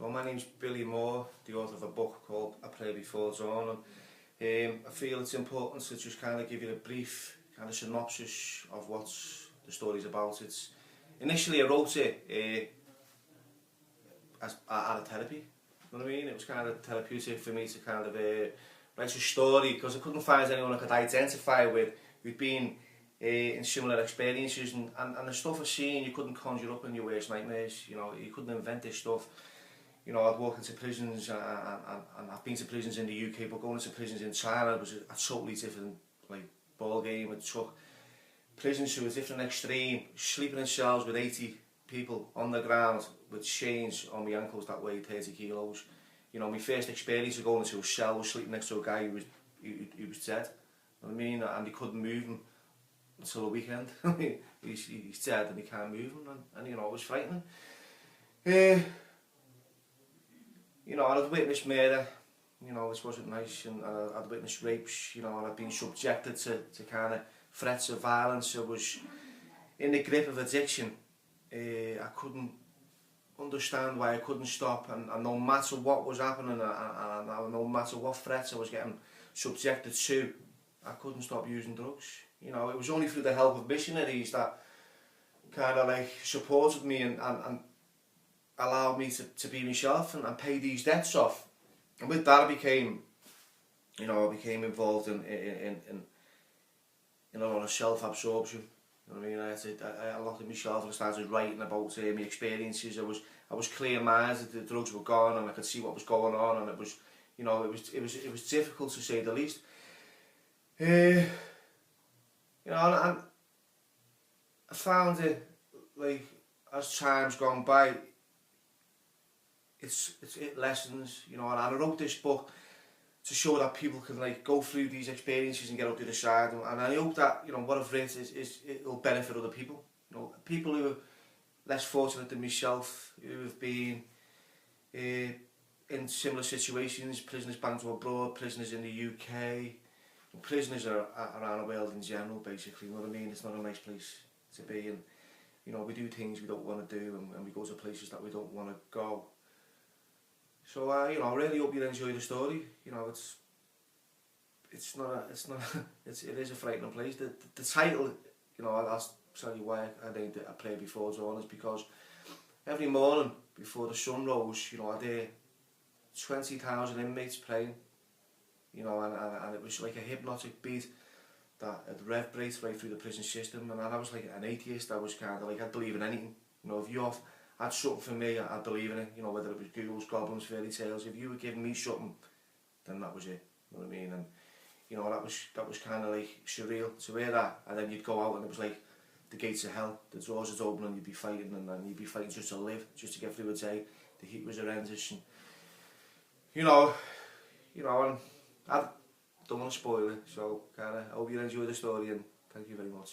Well, my name's Billy Moore, the author of a book called A Prayer Before Dawn, and I feel it's important to just kind of give you a brief kind of synopsis of what the story's about. It's initially I wrote it as out of therapy. You know what I mean? It was kind of therapeutic for me to kind of write a story because I couldn't find anyone I could identify with who'd been in similar experiences, and the stuff I've seen you couldn't conjure up in your worst nightmares. You know, you couldn't invent this stuff. You know, I'd walk into prisons and I've been to prisons in the UK, but going into prisons in Thailand was a totally different ball game. It took prisons to a different extreme, sleeping in cells with 80 people on the ground with chains on my ankles that weighed 30 kilos. You know, my first experience of going into a cell was sleeping next to a guy who was dead. You know what I mean? And they couldn't move him until the weekend. he's dead and they can't move him, and you know, it was frightening. You know, I'd witnessed murder, you know, which wasn't nice, and I'd witnessed rapes, you know, and I'd been subjected to kind of threats of violence. I was in the grip of addiction. I couldn't understand why I couldn't stop, and no matter what was happening, and no matter what threats I was getting subjected to, I couldn't stop using drugs. You know, it was only through the help of missionaries that kind of supported me and allowed me to be myself and pay these debts off. And with that I became involved in a lot of self-absorption. You know what I mean? I looked at myself and I started writing about my experiences. I was clear-minded, the drugs were gone and I could see what was going on, and it was, you know, it was difficult to say the least. You know, and I found it, as time's gone by, it lessens, you know, and I wrote this book to show that people can go through these experiences and get up to the other side, and I hope that, you know, what I've written it'll benefit other people, you know, people who are less fortunate than myself, who have been in similar situations, prisoners back to abroad, prisoners in the UK, prisoners are around the world in general, basically. You know what I mean? It's not a nice place to be, and you know, we do things we don't want to do, and we go to places that we don't want to go. So you know, I really hope you enjoy the story. You know, it is a frightening place. The title, you know, I'll tell you why I named it A Prayer Before Dawn, is because every morning before the sun rose, you know, I'd hear 20,000 inmates praying. You know, and it was like a hypnotic beat that had reverberated right through the prison system. And I was like an atheist. I was kind of I'd believe in anything. You know, if you had something for me, I'd believe in it. You know, whether it was ghouls, goblins, fairy tales. If you were giving me something, then that was it. You know what I mean? And you know, that was kind of surreal to hear that. And then you'd go out and it was like the gates of hell. The doors would open and you'd be fighting, and you'd be fighting just to live, just to get through a day. The heat was horrendous, and you know, and I don't want to spoil it, so I hope you enjoy the story, and thank you very much.